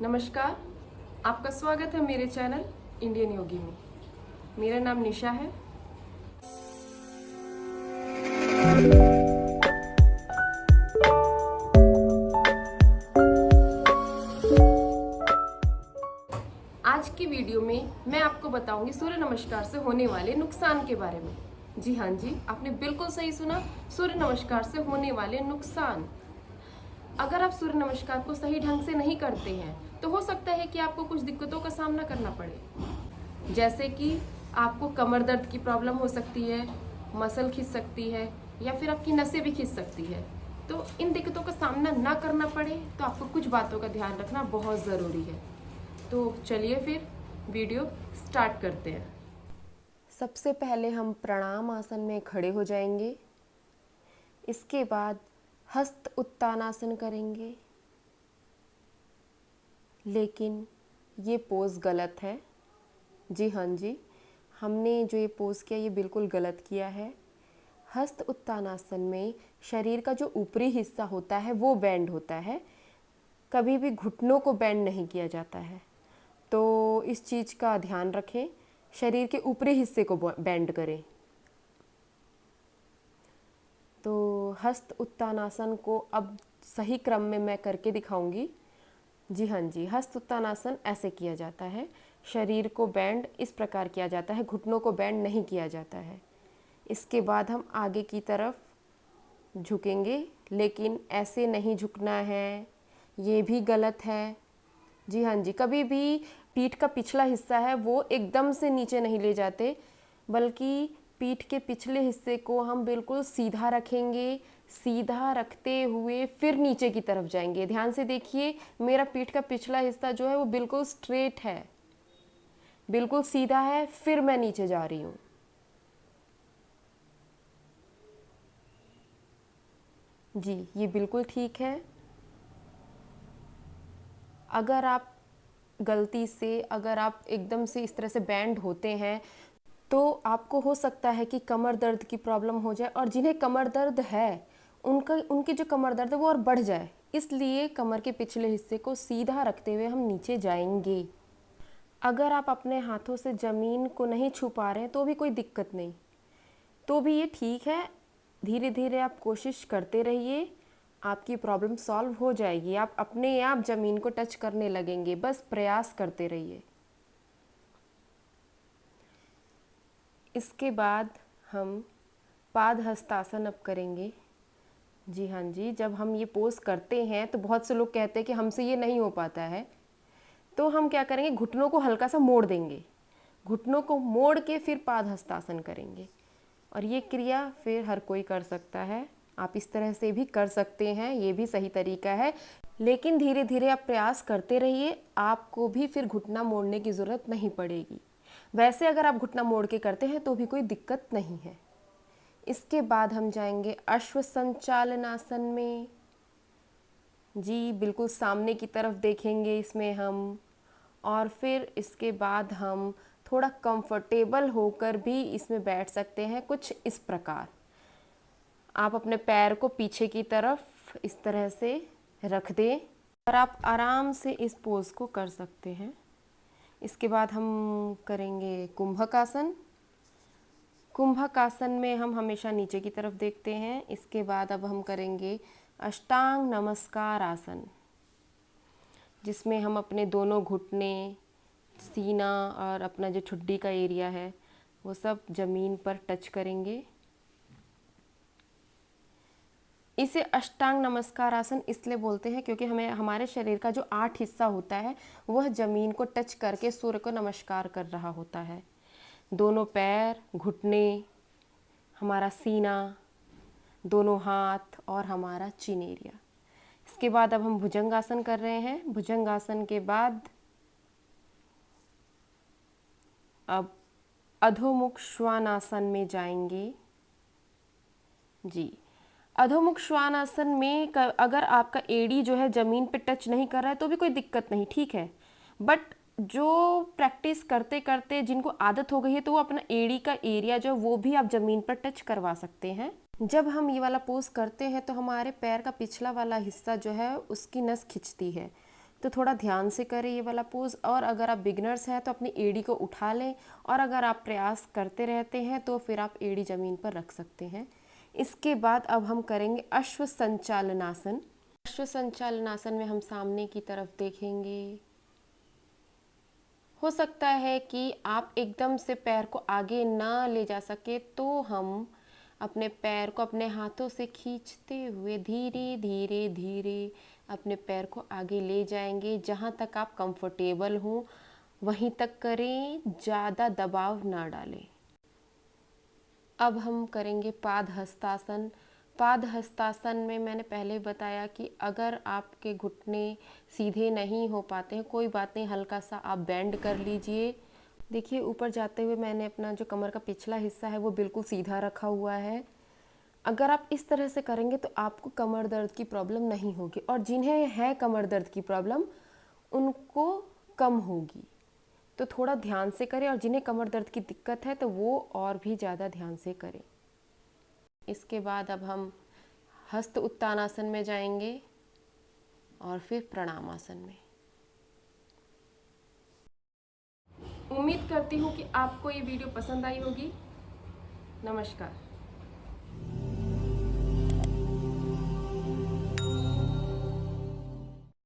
नमस्कार, आपका स्वागत है मेरे चैनल इंडियन योगी में। मेरा नाम निशा है। आज की वीडियो में मैं आपको बताऊंगी सूर्य नमस्कार से होने वाले नुकसान के बारे में। जी हाँ जी, आपने बिल्कुल सही सुना, सूर्य नमस्कार से होने वाले नुकसान। अगर आप सूर्य नमस्कार को सही ढंग से नहीं करते हैं तो हो सकता है कि आपको कुछ दिक्कतों का सामना करना पड़े, जैसे कि आपको कमर दर्द की प्रॉब्लम हो सकती है, मसल खिंच सकती है या फिर आपकी नसें भी खिंच सकती है। तो इन दिक्कतों का सामना ना करना पड़े तो आपको कुछ बातों का ध्यान रखना बहुत ज़रूरी है। तो चलिए फिर वीडियो स्टार्ट करते हैं। सबसे पहले हम प्रणाम आसन में खड़े हो जाएंगे। इसके बाद हस्त उत्तानासन करेंगे, लेकिन ये पोज गलत है। जी हाँ जी, हमने जो ये पोज किया ये बिल्कुल गलत किया है। हस्त उत्तानासन में शरीर का जो ऊपरी हिस्सा होता है वो बेंड होता है, कभी भी घुटनों को बेंड नहीं किया जाता है। तो इस चीज़ का ध्यान रखें, शरीर के ऊपरी हिस्से को बेंड करें। तो हस्त उत्तानासन को अब सही क्रम में मैं करके दिखाऊंगी। जी हाँ जी, हस्त उत्तानासन ऐसे किया जाता है, शरीर को बेंड इस प्रकार किया जाता है, घुटनों को बेंड नहीं किया जाता है। इसके बाद हम आगे की तरफ झुकेंगे, लेकिन ऐसे नहीं झुकना है, ये भी गलत है। जी हाँ जी, कभी भी पीठ का पिछला हिस्सा है वो एकदम से नीचे नहीं ले जाते, बल्कि पीठ के पिछले हिस्से को हम बिल्कुल सीधा रखेंगे। सीधा रखते हुए फिर नीचे की तरफ जाएंगे। ध्यान से देखिए, मेरा पीठ का पिछला हिस्सा जो है वो बिल्कुल स्ट्रेट है, बिल्कुल सीधा है, फिर मैं नीचे जा रही हूँ। जी, ये बिल्कुल ठीक है। अगर आप गलती से, अगर आप एकदम से इस तरह से बैंड होते हैं तो आपको हो सकता है कि कमर दर्द की प्रॉब्लम हो जाए, और जिन्हें कमर दर्द है उनकी जो कमर दर्द है वो और बढ़ जाए। इसलिए कमर के पिछले हिस्से को सीधा रखते हुए हम नीचे जाएंगे। अगर आप अपने हाथों से ज़मीन को नहीं छू पा रहे हैं तो भी कोई दिक्कत नहीं, तो भी ये ठीक है। धीरे धीरे आप कोशिश करते रहिए, आपकी प्रॉब्लम सॉल्व हो जाएगी। आप अपने आप ज़मीन को टच करने लगेंगे, बस प्रयास करते रहिए। इसके बाद हम पाद हस्तासन अब करेंगे। जी हाँ जी, जब हम ये पोज करते हैं तो बहुत से लोग कहते हैं कि हमसे ये नहीं हो पाता है, तो हम क्या करेंगे, घुटनों को हल्का सा मोड़ देंगे। घुटनों को मोड़ के फिर पाद हस्तासन करेंगे, और ये क्रिया फिर हर कोई कर सकता है। आप इस तरह से भी कर सकते हैं, ये भी सही तरीका है, लेकिन धीरे धीरे आप प्रयास करते रहिए, आपको भी फिर घुटना मोड़ने की ज़रूरत नहीं पड़ेगी। वैसे अगर आप घुटना मोड़ के करते हैं तो भी कोई दिक्कत नहीं है। इसके बाद हम जाएंगे अश्व संचालनासन में। जी, बिल्कुल सामने की तरफ देखेंगे इसमें हम, और फिर इसके बाद हम थोड़ा कंफर्टेबल होकर भी इसमें बैठ सकते हैं, कुछ इस प्रकार। आप अपने पैर को पीछे की तरफ इस तरह से रख दें और आप आराम से इस पोज को कर सकते हैं। इसके बाद हम करेंगे कुंभकासन। कुंभकासन में हम हमेशा नीचे की तरफ देखते हैं। इसके बाद अब हम करेंगे अष्टांग नमस्कार आसन, जिसमें हम अपने दोनों घुटने, सीना और अपना जो ठुड्डी का एरिया है वो सब ज़मीन पर टच करेंगे। इसे अष्टांग नमस्कार आसन इसलिए बोलते हैं क्योंकि हमें हमारे शरीर का जो 8 हिस्सा होता है वह ज़मीन को टच करके सूर्य को नमस्कार कर रहा होता है। दोनों पैर, घुटने, हमारा सीना, दोनों हाथ और हमारा चिन एरिया। इसके बाद अब हम भुजंगासन कर रहे हैं। भुजंगासन के बाद अब अधोमुख श्वानासन में जाएंगे। जी, अधोमुख श्वानासन में अगर आपका एड़ी जो है ज़मीन पे टच नहीं कर रहा है तो भी कोई दिक्कत नहीं, ठीक है। बट जो प्रैक्टिस करते करते जिनको आदत हो गई है तो वो अपना एड़ी का एरिया जो वो भी आप ज़मीन पर टच करवा सकते हैं। जब हम ये वाला पोज करते हैं तो हमारे पैर का पिछला वाला हिस्सा जो है उसकी नस खिंचती है, तो थोड़ा ध्यान से करें ये वाला पोज़। और अगर आप बिगनर्स हैं तो अपनी एड़ी को उठा लें, और अगर आप प्रयास करते रहते हैं तो फिर आप एड़ी ज़मीन पर रख सकते हैं। इसके बाद अब हम करेंगे अश्व संचालनासन। अश्व संचालनासन में हम सामने की तरफ देखेंगे। हो सकता है कि आप एकदम से पैर को आगे ना ले जा सके, तो हम अपने पैर को अपने हाथों से खींचते हुए धीरे धीरे धीरे अपने पैर को आगे ले जाएंगे। जहाँ तक आप कंफर्टेबल हो वहीं तक करें, ज़्यादा दबाव ना डालें। अब हम करेंगे पाद हस्तासन। पाद हस्तासन में मैंने पहले बताया कि अगर आपके घुटने सीधे नहीं हो पाते हैं, कोई बात नहीं, हल्का सा आप बेंड कर लीजिए। देखिए ऊपर जाते हुए मैंने अपना जो कमर का पिछला हिस्सा है वो बिल्कुल सीधा रखा हुआ है। अगर आप इस तरह से करेंगे तो आपको कमर दर्द की प्रॉब्लम नहीं होगी, और जिन्हें है कमर दर्द की प्रॉब्लम उनको कम होगी। तो थोड़ा ध्यान से करें, और जिन्हें कमर दर्द की दिक्कत है तो वो और भी ज़्यादा ध्यान से करें। इसके बाद अब हम हस्त उत्तानासन में जाएंगे और फिर प्रणामासन में। उम्मीद करती हूँ कि आपको ये वीडियो पसंद आई होगी। नमस्कार।